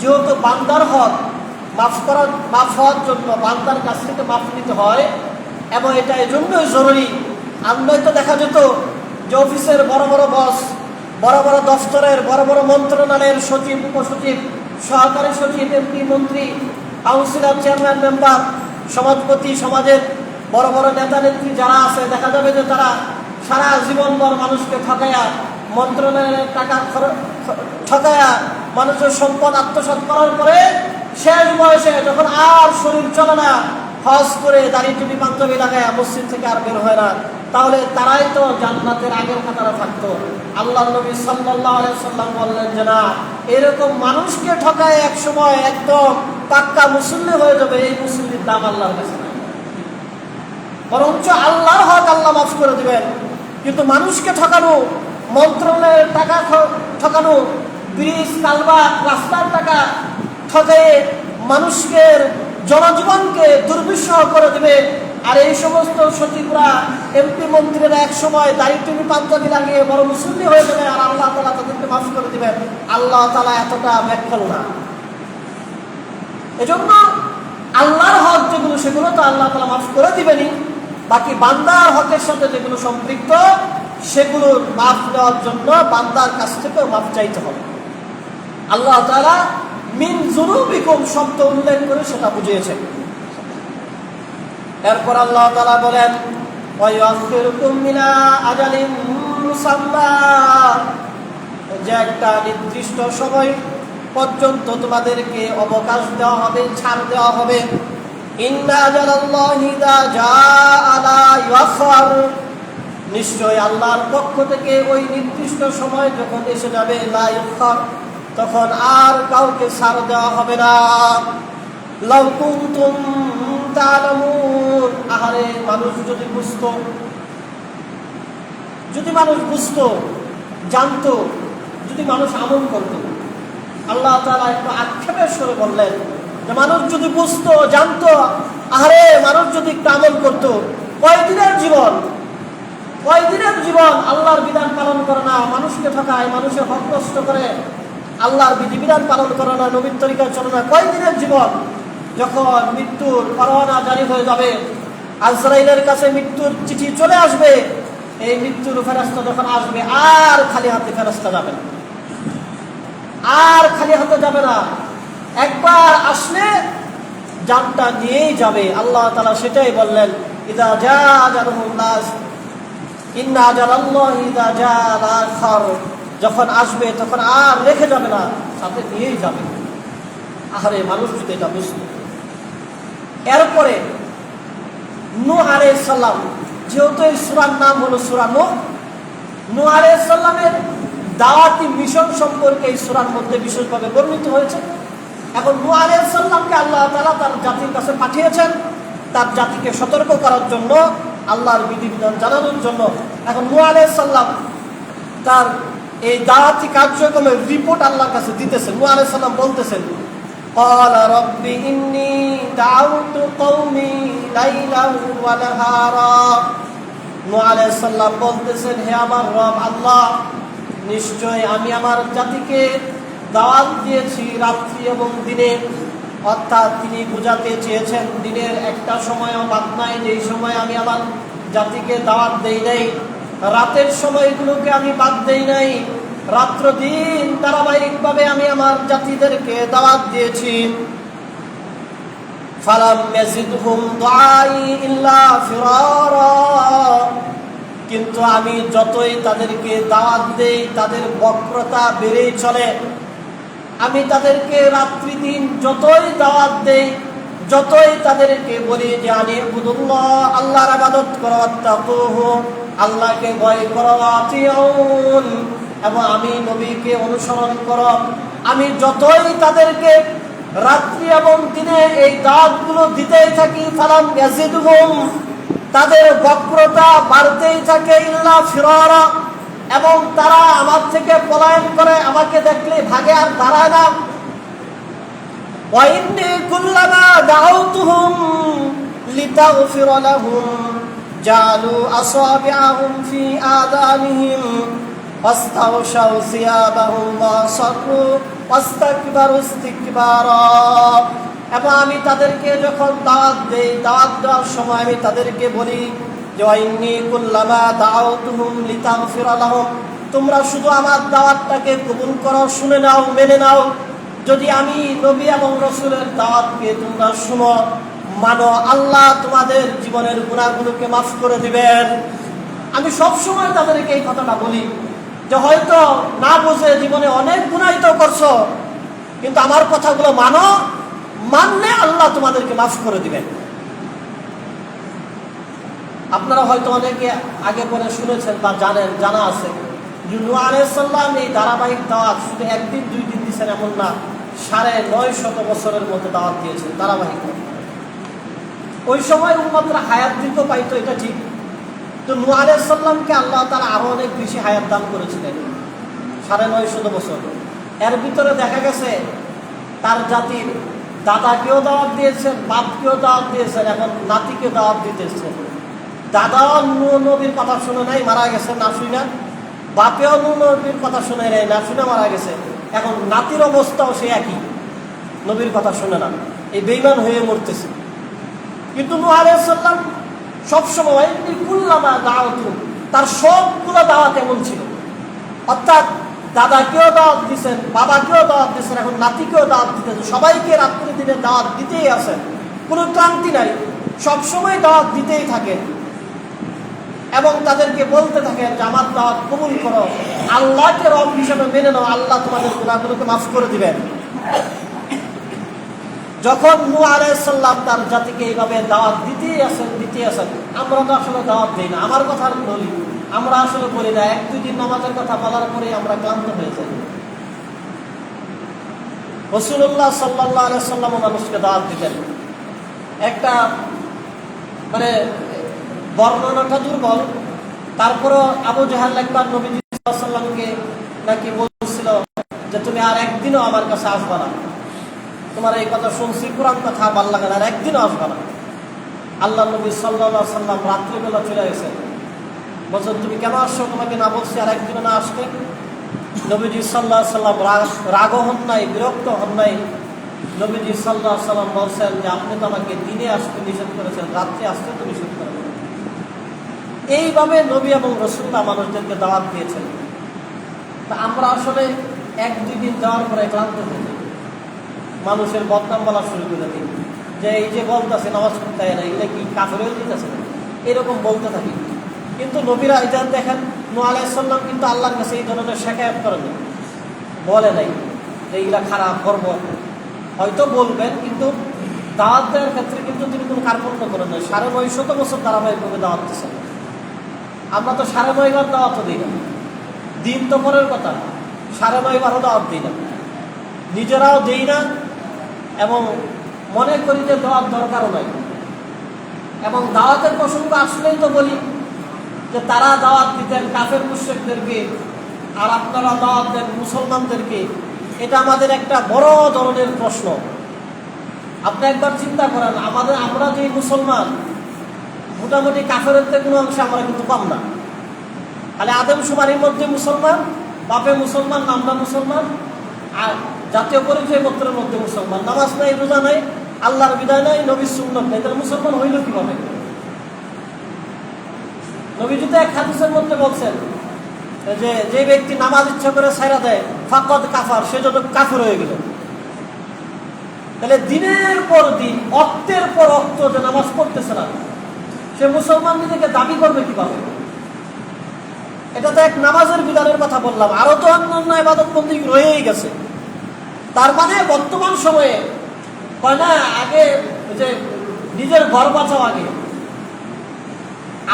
যেহেতু বান্দার হক মাফ হওয়ার জন্য বান্দার কাছ থেকে মাফ নিতে হয় এবং এটা এই জন্যই জরুরি। আমরাই তো দেখা যেত যে অফিসের বড় বড় বস, বড় বড় দফতরের বড় বড় মন্ত্রণালয়ের সচিব, উপসচিব, সহকারী সচিব, এমপি, মন্ত্রী, কাউন্সিলর, চেয়ারম্যান, মেম্বার, সমাজপতি, সমাজের বড় বড় নেতা নেত্রী যারা আছে, দেখা যাবে যে তারা সারা জীবনভর মানুষকে ঠকাইয়া, মন্ত্রণালয়ের টাকা ঠকাইয়া মানুষের সম্পদ আত্মসাৎ করার পরে শেষ বয়সে যখন আর শরীর চলে না, হজ করে দাড়ি টুপি পাঞ্জাবি লাগায় মসজিদ থেকে আর বের হয় না, তাহলে তারাই তো জান্নাতের আগের কাতারে থাকতো। আল্লাহ নবী সাল্লাল্লাহু আলাইহি সাল্লাম বললেন যে না, এরকম মানুষকে ঠকায় এক সময় একদম পাক্কা মুসল্লি হয়ে যাবে, এই মুসল্লির দাম আল্লাহর কাছে নাই। বরঞ্চ আল্লাহর হক আল্লাহ মাফ করে দিবেন, কিন্তু মানুষকে ঠকানো, মন্ত্রণালয়ের টাকা ঠকানো, ব্রিজ, কালভার্ট, রাস্তার টাকা ঠকায়ে মানুষকে, জনজীবনকে দুর্বিষহ করে দিবে। আর এই সমস্ত সচিবরা, এমপি, মন্ত্রীরা এক সময় দাড়ি টুপি পাঞ্জাবি লাগিয়ে বড় মুসল্লি হয়ে যাবে আর আল্লাহ তাআলা তাদেরকে মাফ করে দিবেন। আল্লাহ তাআলা এতটা ব্যাখ্যাল না। এজন্য আল্লাহর হক যেগুলো সেগুলো তো আল্লাহ তাআলা মাফ করে দিবেনই, বাকি বান্দার হকের সাথে যেগুলো সম্পৃক্ত সেগুলো মাফ দেওয়ার জন্য বান্দার কাছ থেকেও মাফ চাইতে হবে। আল্লাহ তাআলা মিন যুনুবিকুম শব্দ উল্লেখ করে সেটা বুঝিয়েছেন। এরপর আল্লাহ তাআলা বলেন ওয়া ইউআখিরুকুম মিনা আজালিন মুসাম্মা, যে একটা নির্দিষ্ট সময় পর্যন্ত তোমাদেরকে অবকাশ দেওয়া হবে, ছাড় দেওয়া হবে। ইন্না আজালাল্লাহি ইযা জাআ লা ইউআখার, নিশ্চয় আল্লাহর পক্ষ থেকে ওই নির্দিষ্ট সময় যখন এসে যাবে, লা ইউআখার, তখন আর কাউকে ছাড় দেওয়া হবে না। লাউ কুনতুম তা'লামুন, আহারে মানুষ যদি বুঝতো, জানতো যদি মানুষ আমল করত। আল্লাহ তাআলা একটু আক্ষেপের স্বরে বললেন যে মানুষ যদি বুঝতো, জানতো, আরে মানুষ যদি একটু আমল করতো, কয়দিনের জীবন আল্লাহর বিধান পালন করে না, মানুষকে ঠকায়, মানুষের হক নষ্ট করে, আল্লাহর বিধিবিধান পালন করে না, নবীর তরিকায় চলে না, কয়দিনের জীবন। যখন মৃত্যুর পরোয়ানা জারি হয়ে যাবে, আজরাইলের কাছে মৃত্যুর চিঠি চলে আসবে, এই মৃত্যুর ফেরেশতা যখন আসবে আর খালি হাতে ফেরেশতা যাবে না, আর খালি হাতে যাবে না। একবার আসলে জানটা নিয়েই যাবে। আল্লাহ তাআলা সেটাই বললেন, ইদা জাআ আজালুহুন নাস ইন্না আজালাল্লাহি ইদা জাআ লা আখার। যখন আসবে তখন আর রেখে যাবে না, সাথে নিয়েই যাবে। আরে মানুষ যদি এটা বুঝত। এরপরে নূহ আলাইহিস সালাম, যেহেতু এই সূরার নাম হলো সূরা নূহ আলাইহিস সালামের দাওয়াতি মিশন সম্পর্কে এই সূরার মধ্যে বিশেষভাবে বর্ণিত হয়েছে। এখন নূহ আলাইহিস সালামকে আল্লাহ তাআলা তার জাতির কাছে পাঠিয়েছেন, তার জাতিকে সতর্ক করার জন্য, আল্লাহর বিধিবিধান জানানোর জন্য। এখন নূহ আলাইহিস সালাম তার এই দাওয়াতি কার্যক্রমের রিপোর্ট আল্লাহর কাছে দিতেছেন। নূহ আলাইহিস সালাম বলতেছেন, ক্বালা রাব্বি ইন্নী দাউতু কওমি লাইলান ওয়া নাহারা। নূহ আলাইহিস সালাম বলতেছেন, হে আমার রব আল্লাহ, নিশ্চয় আমি আমার জাতিকে দাওয়াত দিয়েছি রাত্রি এবং দিনে। অর্থাৎ তিনি বুঝাতে চেয়েছেন দিনের একটা সময়ও বাদ নাই যেই সময় আমি আমার জাতিকে দাওয়াত দেই নাই, রাতের সময়গুলোকে আমি বাদ দেই নাই, রাত্র দিন ধারাবাহিকভাবে আমি আমার জাতিদেরকে দাওয়াত দিয়েছি। ফালাম ইয়াজিদহুম দুআই ইল্লা ফিরারা। কিন্তু আমি যতই তাদেরকে দাওয়াত দেই তাদের বক্রতা বেড়েই চলে। আমি তাদেরকে রাত্রি দিন যতই দাওয়াত দেই, যতই তাদেরকে বলি যে আনিবুদুল্লাহ, আল্লাহর ইবাদত করো, ওয়াত্তাকুহু, আল্লাহকে ভয় করো, আতিউন, এবং আমি নবীকে অনুসরণ করো, আমি যতই তাদেরকে রাত্রি এবং দিনে এই দাওয়াতগুলো দিতেই থাকি, ফালাম ইয়াজিদহুম, তাদের বক্রতা বাড়তেই থাকে, ইল্লা ফিরারা, এবং তারা আমার থেকে পলায়ন করে, আমাকে দেখলে ভাগে আর দাঁড়ায় না। ওয়া ইন্নী কুল্লামা দাউতুহুম লিতাগফিরা লাহুম জালু আসাবিআহুম ফি আযানিহিম ওয়াস্তাগশাউ সিয়াবাহুম ওয়া সারু ওয়াস্তাকবারু ইস্তিকবারা। এবং আমি তাদেরকে যখন দাওয়াত দেই, দাওয়াত দেওয়ার সময় আমি তাদেরকে বলি যে ওয়া ইন্নী কুল্লামা দাউতুহুম লিতাগফিরা লাহুম, তোমরা শুধু আমার দাওয়াতটাকে কবুল করো, শুনে নাও, মেনে নাও। যদি আমি নবী এবং রাসূলের দাওয়াতকে তোমরা শুনো, মানো, আল্লাহ তোমাদের জীবনের গুনাহগুলোকে মাফ করে দিবেন। আমি সবসময় তাদেরকে এই কথাটা বলি যে হয়তো না বুঝে জীবনে অনেক গুনাহ তো করছো, কিন্তু আমার কথাগুলো মানো, মানলে আল্লাহ তোমাদেরকে মাফ করে দিবেন। আপনারা হয়তো অনেকে আগে পরে শুনেছেন বা জানেন, জানা আছে যে নূহ আলাইহিস সালাম এই ধারাবাহিক দাওয়াত শুধু একদিন দুই দিন দিয়েছেন এমন না, ৯৫০ বছরের মধ্যে দাওয়াত দিয়েছেন ধারাবাহিক। ওই সময় উম্মতরা হায়াত দীর্ঘ পাইতো, এটা ঠিক, তো নূহ আলাইহিস সালামকে আল্লাহ তাআলা আরো অনেক বেশি হায়াত দান করেছিলেন, ৯৫০ বছর। এর ভিতরে দেখা গেছে তার জাতির দাদাকেও দাওয়াত দিয়েছেন, বাপকেও দাওয়াত দিয়েছেন, এখন নাতিকে দাওয়াত দিতেছেন। দাদাও নূহ নবীর কথা শুনে নাই, মারা গেছে না শুনে, বাপেও নূহ নবীর কথা শুনে নাই, না শুনে মারা গেছে। এখন নাতির অবস্থাও সে একই, নবীর কথা শুনে না, এই বেঈমান হয়ে মরতেছে। কিন্তু নূহ আলাইহিস সালাম সবসময় কুল্লামা দাওয়াতু, তার সবগুলো দাওয়াত এমন ছিল। অর্থাৎ দাদাকেও দাওয়াত দিচ্ছেন, বাবাকেও দাওয়াত দিচ্ছেন, এখন নাতিকেও দাওয়াত দিতেছেন, সবাইকে রাত্রি দিনে দাওয়াত দিতেই আছেন, কোনো ক্লান্তি নাই, সবসময় দাওয়াত দিতেই থাকেন। এবং তাদেরকে বলতে থাকেন যে আমার দাওয়াত কবুল করো, আল্লাহকে রব হিসেবে মেনে নাও, আল্লাহ তোমাদের গুনাহগুলোকে মাফ করে দিবেন। যখন নূহ আলাইহিস সালাম তার জাতিকে এইভাবে দাওয়াত দিতেই আছেন, আমরা তো আসলে দাওয়াত দিই না, আমার কথা বলি, আমরা আসলে বলি না, এক দুই দিন নামাজের কথা বলার পরে আমরা ক্লান্ত হয়ে যাই। রাসূলুল্লাহ সাল্লাল্লাহু আলাইহি ওয়াসাল্লাম মানুষকে দাওয়াত দিতেন। একটা মানে বর্ণনাটা দুর্বল, তারপরও আবু জাহাল একবার নবী সাল্লাল্লাহু আলাইহি ওয়াসাল্লামকে নাকি বলছিল যে তুমি আর একদিনও আমার কাছে আসবা না, তোমার এই কথা শুনছি, কোরআন কথা ভালো লাগে না, আর একদিনও আসবা না। আল্লাহ নবী সাল্লাল্লাহু আলাইহি সাল্লাম রাত্রিবেলা চলে গেছে, বলছেন তুমি কেন আসছো, তোমাকে না বলছি আর একদিনও না আসতে? নবীজি সাল্লাল্লাহু আলাইহি সাল্লাম রাগ হন নাই, বিরক্ত হন নাই। নবীজি সাল্লাল্লাহু আলাইহি সাল্লাম বলছেন যে আপনি তো আমাকে দিনে আসতে নিষেধ করেছেন, রাত্রে আসতে তো নিষেধ করেছেন। এইভাবে নবী এবং রাসূলুল্লাহ মানুষদেরকে দাওয়াত দিয়েছেন। তা আমরা আসলে 1-2 দিন যাওয়ার পরে ক্লান্ত হয়ে যাই, মানুষের বদনাম বলা শুরু করে দিই যে এই যে বলতেছে নামাজ পড়তে হয় না, এগুলো কি কাফের হয়ে যেতেছে, এরকম বলতে থাকি। কিন্তু নবীরা এটা দেখেন, নূহ আলাইহিস সালাম কিন্তু আল্লাহর কাছে এই ধরনের শিকায়াত করেনি, বলে নাই যে এইগুলা খারাপ কর্ম, হয়তো বলবেন কিন্তু দাওয়াত দেওয়ার ক্ষেত্রে কিন্তু তিনি কোনো কার্পণ্য করেন নাই। 950 বছর ধারাবাহিকভাবে দাওয়াত দিচ্ছেন। আমরা তো 9.5 বার দাওয়াতও দিই না, দিন তো পরের কথা, 9.5 বারও দাওয়াত দিই না, নিজেরাও দিই না এবং মনে করি যে দাওয়াত দরকারও নাই। এবং দাওয়াতের প্রসঙ্গ আসলেই তো বলি যে তারা দাওয়াত দিতেন কাফের মুশরিকদেরকে, আর আপনারা দাওয়াত দেন মুসলমানদেরকে। এটা আমাদের একটা বড় ধরনের প্রশ্ন। আপনি একবার চিন্তা করেন, আমরা যে মুসলমান, মোটামুটি কাফেরের কোনো অংশে আমরা কিন্তু কম না। তাহলে আদমশুমারির মধ্যে মুসলমান, বাপে মুসলমান, আমরা মুসলমান, আর জাতীয় পরিচয় পত্রের মধ্যে মুসলমান। নামাজ নাই, রোজা নাই, আল্লাহর বিধায় নাই, নবীর সুন্নাত নাই, তাহলে মুসলমান হইল কিভাবে? নবীজি তো এক হাদিসের মধ্যে বলছেন যে যে ব্যক্তি নামাজ ইচ্ছা করে ছাইরা দেয় ফাকাদ কাফার, সে যত কাফের হয়ে গেল। তাহলে দিনের পর দিন, অক্তের পর অক্ত যে নামাজ পড়তেছে না, সে মুসলমান নিজেকে দাবি করবে কিভাবে? এটা তো এক নামাজের বিধানের কথা বললাম, আরো তো অন্যান্য ইবাদতবন্দি রয়েই গেছে। তার মানে বর্তমান সময়ে হয় না, আগে যে নিজের ঘর বাঁচাও, আগে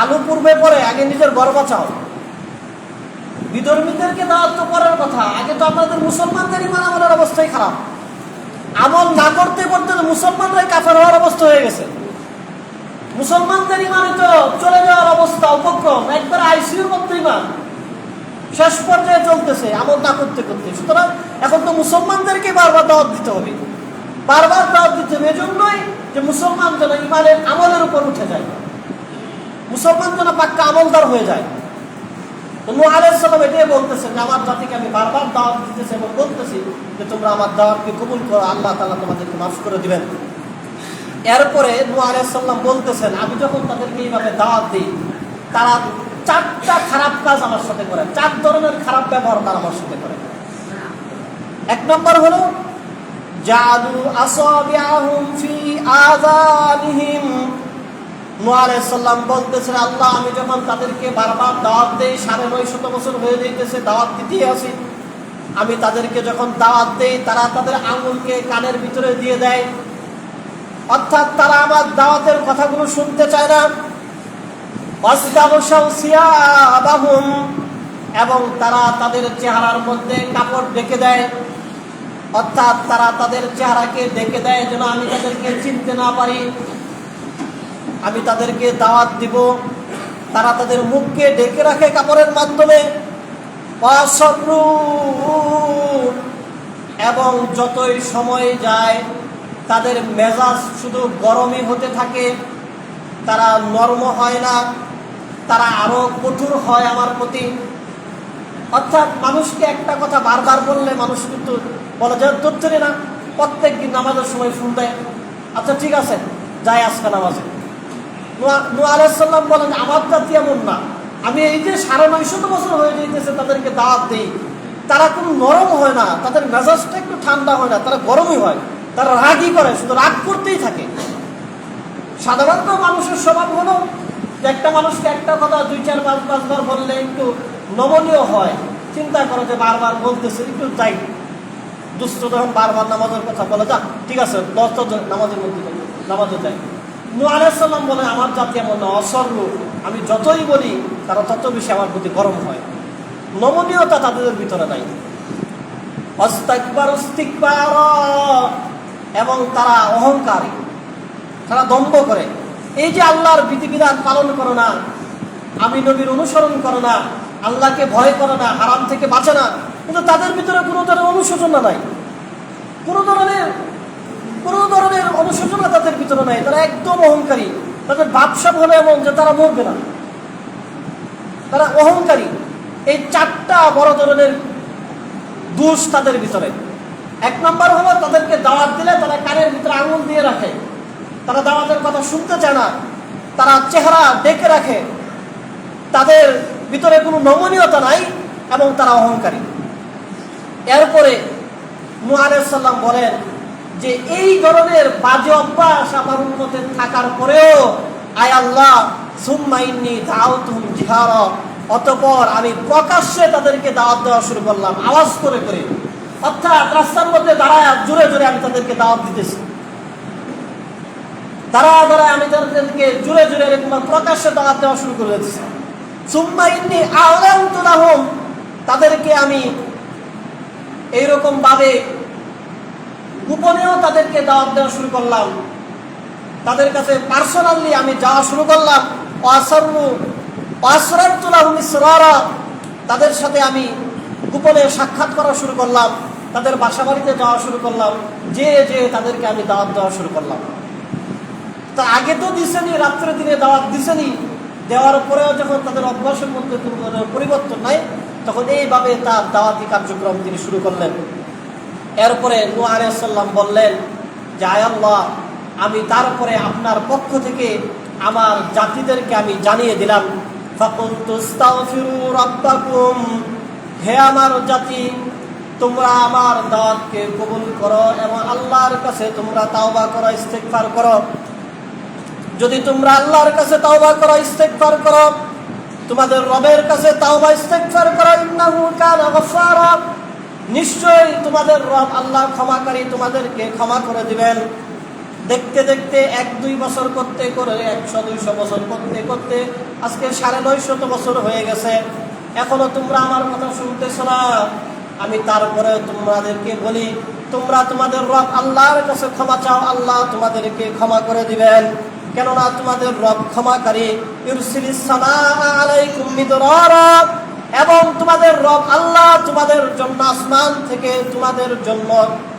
আলু পূর্বে পরে আগে নিজের ঘর বাঁচাও। বিধর্মীদেরকে দাওয়াত তো পরের কথা, আগে তো আপনাদের মুসলমানদের ইমান আমলের অবস্থাই খারাপ। আমল না করতে করতে তো মুসলমানরাই কাফের হওয়ার অবস্থা হয়ে গেছে। মুসলমানদের ইমানে তো চলে যাওয়ার অবস্থা, উপক্রম একবার আইসিইউর মধ্যে ইমান শেষ পর্যায়ে চলতেছে আমল না করতে করতে। সুতরাং এখন তো মুসলমানদেরকে বারবার দাওয়াত দিতে হবে, বারবার দাওয়াত দিতে হবে। এজন্যই যে মুসলমান যেন ইমানের আমলের উপর উঠে যায়, মুসলমান যেন পাক্কা আমলদার হয়ে যায়। নূহ আলাইহিস সালাম এটাই বলতেছেন যে আমার জাতিকে আমি বারবার দাওয়াত দিতেছি এবং বলতেছি যে তোমরা আমার দাওয়াতকে কবুল করো, আল্লাহ তাআলা তোমাদেরকে মাফ করে দিবেন। এরপরে নূহ আলাইহিস সালাম বলতেছেন আমি যখন তাদেরকে এইভাবে দাওয়াত দিই, তারা 4টা খারাপ কাজ আমার সাথে করে, 4 ধরনের খারাপ ব্যবহার তারা আমার সাথে করে। 1 নম্বর হলো জাআলু আসাবিআহুম ফি আযানিহিম। নূহ আলাইহিস সালাম বলতেছেন আল্লাহ আমি যখন তাদেরকে বারবার দাওয়াত দেই, 950 বছর হয়ে যাইতেছে দাওয়াত দিতেই আছি, আমি তাদেরকে যখন দাওয়াত দেই তারা তাদের আঙুলকে কানের ভিতরে দিয়ে দেয়, অর্থাৎ তারা আমার দাওয়াতের কথাগুলো শুনতে চায় না। এবং তারা তাদের চেহারার মধ্যে কাপড় ঢেকে দেয়, অর্থাৎ তারা তাদের চেহারাকে ঢেকে দেয় যেন আমি তাদেরকে চিনতে না পারি। আমি তাদেরকে দাওয়াত দিব, তারা তাদের মুখকে ঢেকে রাখে কাপড়ের মাধ্যমে। এবং যতই সময় যায় তাদের মেজাজ শুধু গরমই হতে থাকে, তারা নরম হয় না, তারা আরো কঠোর হয় আমার প্রতি। অর্থাৎ মানুষকে একটা কথা বারবার বললে মানুষ কিন্তু বলে যে ধরতে না, প্রত্যেক দিন নামাজের সময় ফোন দেয়, আচ্ছা ঠিক আছে যাই আজকে নামাজে। নূহ আলাইহিস সালাম বলেন আমার জাতি এমন না, আমি এই যে 950 বছর হয়ে যাইতেছে তাদেরকে দাওয়াত দেই, তারা কোনো নরম হয় না, তাদের মেজাজটা একটু ঠান্ডা হয় না, তারা গরমই হয়, তারা রাগই করে, শুধু রাগ করতেই থাকে। সাধারণত মানুষের স্বভাব হলো যে একটা মানুষকে একটা কথা 2-4-5 বার বললে একটু নমনীয় হয়, চিন্তা করে যে বারবার বলতেছে একটু যাই, দুষ্ট যখন বারবার নামাজের কথা বলে যা ঠিক আছে 10 নামাজের মধ্যে নামাজে যাই। নূহ আলাইহিস সালাম বলে আমার জাতি এমন অসরল, আমি যতই বলি তারা তত বেশি আমার প্রতি গরম হয়, নমনীয়তা তাদের ভিতরে নাই। এবং তারা অহংকারী, তারা দম্ভ করে। এই যে আল্লাহর বিধিবিধান পালন করো না, আমি নবীর অনুসরণ করো না, আল্লাহকে ভয় করো না, হারাম থেকে বাঁচে না, কিন্তু তাদের ভিতরে কোনো ধরনের অনুশোচনা নাই, কোনো ধরনের অনুশোচনা তাদের ভিতরে নাই। তারা একদম অহংকারী। তাদের ভাবসাব হলো এমন যে তারা মরবে না, তারা অহংকারী। এই 4টা বড় ধরনের দোষ তাদের ভিতরে। 1 নম্বর হলো তাদেরকে দাওয়াত দিলে তারা কানের ভিতরে আঙুল দিয়ে রাখে, তারা দাওয়াতের কথা শুনতে চায় না, তারা চেহারা ডেকে রাখে, তাদের ভিতরে কোনো নমনীয়তা নাই এবং তারা অহংকারী। এরপরে নূহ আলাইহিস সালাম বলেন যে এই ধরনের বাজে অভ্যাস আমার উম্মতের থাকার পরেও আয় আল্লাহ সুম্মা ইন্নী দাউতুহুম জিহারা, অতঃপর আমি প্রকাশ্যে তাদেরকে দাওয়াত দেওয়া শুরু করলাম, আওয়াজ করে করে। অর্থাৎ রাস্তার মধ্যে দাঁড়ায় জোরে জোরে আমি তাদেরকে দাওয়াত দিতেছি, দাঁড়ায় আমি তাদেরকে জোরে জোরে এরকম প্রকাশ্যে দাওয়াত দেওয়া শুরু করে দিয়েছি। সুম্মা ইন্নী আ'লানতু লাহুম, তাদেরকে আমি এইরকম ভাবে গোপনেও তাদেরকে দাওয়াত দেওয়া শুরু করলাম, তাদের কাছে পার্সোনালি আমি যাওয়া শুরু করলাম। ওয়াসরারতু লাহুম ইসরারা, তাদের সাথে আমি গোপনে সাক্ষাৎ করা শুরু করলাম, তাদের বাসা বাড়িতে যাওয়া শুরু করলাম, যে তাদেরকে আমি দাওয়াত দেওয়া শুরু করলাম। তা আগে তো দিছেনি, রাত্রে দিনে দাওয়াত দিছেনি, দেওয়ার পরেও যখন তাদের অভ্যাসের মধ্যে কোনো পরিবর্তন নাই, তখন এইভাবে তার দাওয়াতি কার্যক্রম তিনি শুরু করলেন। এরপরে নূহ আলাইহিস সালাম বললেন যে আয় আল্লাহ, আমি তারপরে আপনার পক্ষ থেকে আমার জাতিদেরকে আমি জানিয়ে দিলাম, ফাকুলতু আস্তাগফিরু রাব্বাকুম, হে আমার জাতি, তোমরা আমার দাওয়াতকে কবুল করো এবং আল্লাহর কাছে তোমরা তাওবা করো, ইস্তেগফার করো। যদি তোমরা আল্লাহর কাছে তাওবা করো, ইস্তেগফার করো, তোমাদের রবের কাছে তাওবা ইস্তেগফার করো, ইন্নাহু কানা গফফারা, নিশ্চয়ই তোমাদের রব আল্লাহ ক্ষমাকারী, তোমাদেরকে ক্ষমা করে দিবেন। দেখতে দেখতে 1-2 বছর করতে করে 100-200 বছর করতে করতে আজকে 950 বছর হয়ে গেছে, এখনো তোমরা আমার কথা শুনতেছো না। আমি তারপরে তোমাদেরকে বলি, তোমরা তোমাদের রব আল্লাহর কাছে ক্ষমা চাও, আল্লাহ তোমাদেরকে ক্ষমা করে দিবেন, কেননা তোমাদের রব ক্ষমাকারী। ইউরসিলিস সামাআ আলাইকুম মিদরারা, এবং তোমাদের রব আল্লাহ তোমাদের জন্য আসমান থেকে তোমাদের জন্য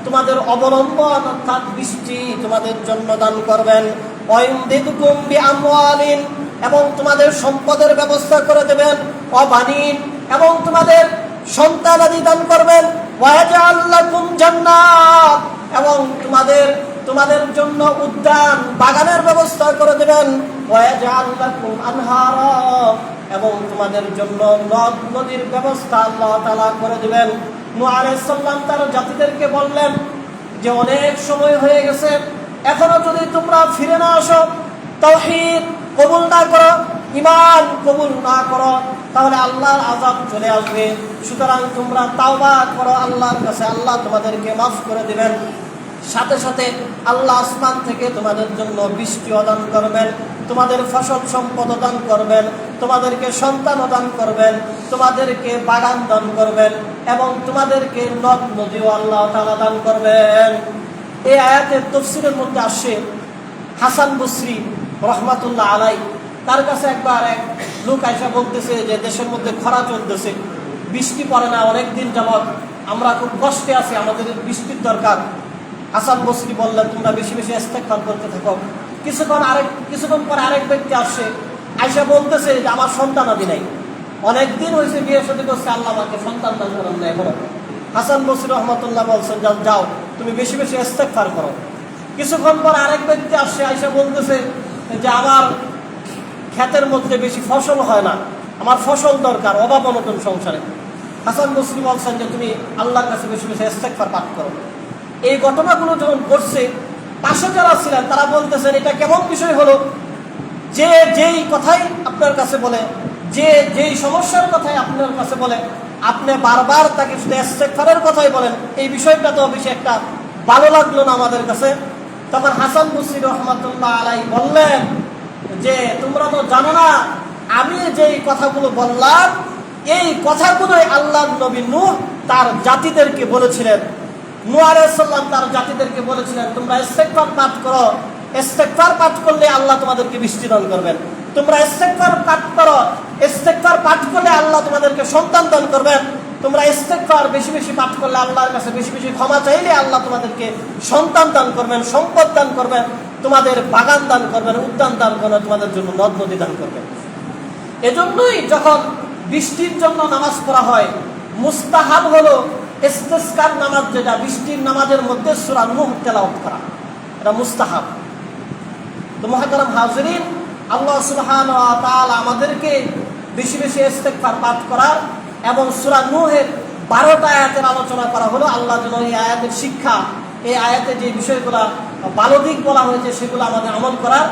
তোমাদের অবলম্বন অর্থাৎ বৃষ্টি তোমাদের জন্য দান করবেন। ওয়াইমদিদকুম বিআমওয়ালিন, এবং তোমাদের সম্পদের ব্যবস্থা করে দেবেন, ওয়াবানিন, এবং তোমাদের সন্তানাদি দান করবেন, ওয়ায়াজআল লাকুম জান্নাত, এবং তোমাদের জন্য উদ্যান বাগানের ব্যবস্থা করে দেবেন, ওয়ায়াজআল লাকুম আনহারা, এবং তোমাদের জন্য নদ নদীর ব্যবস্থা আল্লাহ তাআলা করে দিবেন। নূহ আলাইহিস সালাম তার জাতিদেরকে বললেন যে অনেক সময় হয়ে গেছে, এখনো যদি তোমরা ফিরে না আসো, তাওহীদ কবুল না করো, ঈমান কবুল না করো, তাহলে আল্লাহর আযাব চলে আসবে। সুতরাং তোমরা তাওবা করো আল্লাহর কাছে, আল্লাহ তোমাদেরকে মাফ করে দিবেন। সাথে সাথে আল্লাহ আসমান থেকে তোমাদের জন্য বৃষ্টি দান করবেন, তোমাদের ফসল সম্পদ দান করবেন, তোমাদেরকে সন্তান দান করবেন, তোমাদেরকে বাগান দান করবেন, এবং তোমাদেরকে নদ নদীও আল্লাহ তাআলা দান করবেন। এই আয়াতের তাফসীরের মধ্যে আসে, হাসান বসরি রহমাতুল্লাহ আলাই, তার কাছে একবার এক লোক আইসা বলতেছে যে দেশের মধ্যে খরা চলতেছে, বৃষ্টি পড়ে না, অনেকদিন যাবৎ আমরা খুব কষ্টে আছি, আমাদের বৃষ্টির দরকার। হাসান বসরি বললেন, তোমরা বেশি বেশি ইস্তেগফার করতে থাকো। কিছুক্ষণ পরে আরেক ব্যক্তি আসে, আয়সা বলতেছে যে আমার সন্তান আদি নাই, অনেকদিন হয়েছে বিয়ে শাদী করছে, আল্লাহ আমাকে সন্তান দান করেন না এখনো। হাসান বসরি রহমাতুল্লাহ বলছেন, যাও তুমি বেশি বেশি ইস্তেগফার করো। কিছুক্ষণ পর আরেক ব্যক্তি আসে, আয়সা বলতেছে যে আমার ক্ষেতের মধ্যে বেশি ফসল হয় না, আমার ফসল দরকার, অভাব অনটন সংসারে। হাসান বসরি বলছেন যে তুমি আল্লাহর কাছে বেশি বেশি ইস্তেগফার পাঠ করো। এই ঘটনাগুলো যখন ঘটছে, পাশে যারা ছিলেন তারা বলতেছেন, এটা কেমন বিষয় হলো যে যেই কথাই আপনার কাছে বলে, যেই সমস্যার কথাই আপনার কাছে বলে, আপনি বারবার তাকে শুধু ইস্তেগফারের কথাই বলেন, এই বিষয়টা তো বেশি একটা ভালো লাগলো না আমাদের কাছে। তখন হাসান বসরি রহমাতুল্লাহ আলাইহি বললেন যে তোমরা তো জানো না, আমি যেই কথাগুলো বললাম এই কথাগুলোই আল্লাহর নবী নূহ তার জাতিদেরকে বলেছিলেন। নূহ আলাইহিস সালাম তার জাতিদেরকে বলেছিলেন, তোমরা ইস্তেগফার পাঠ করো, ইস্তেগফার পাঠ করলে আল্লাহ তোমাদেরকে বৃষ্টি দান করবেন। তোমরা ইস্তেগফার পাঠ করো, ইস্তেগফার পাঠ করলে আল্লাহ তোমাদেরকে সন্তান দান করবেন। তোমরা ইস্তেগফার বেশি বেশি পাঠ করলে, আল্লাহর কাছে বেশি বেশি ক্ষমা চাইলে আল্লাহ তোমাদেরকে সন্তান দান করবেন, সম্পদ দান করবেন, তোমাদের বাগান দান করবেন, উদ্যান দান করবেন, তোমাদের জন্য নদ নদী দান করবেন। এজন্যই যখন বৃষ্টির জন্য নামাজ পড়া হয়, মুস্তাহাব হলো ইস্তিসকার নামাজ, যেটা বৃষ্টির নামাজের মধ্যে সূরা নূহ তেলাওয়াত করা, এটা মুস্তাহাব। তো মুহতারাম হাজিরিন, আল্লাহ সুবহানাহু ওয়া তাআলা আমাদেরকে বেশি বেশি ইস্তিগফার পাঠ করার এবং সূরা নূহের 12টা আয়াতের আলোচনা করা হলো। আল্লাহ যেন এই আয়াতের শিক্ষা, এই আয়াতে যে বিষয়গুলো ভালো দিক বলা হয়েছে সেগুলো আমাদের আমল করার,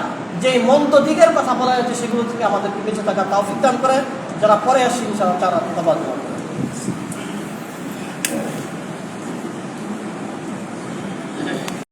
যে মন্দ দিকের কথা বলা হয়েছে সেগুলো থেকে আমাদেরকে বেঁচে থাকার তৌফিক দান করে। যারা পরে আসি ইনশাআল্লাহ তারা তওবা করবে।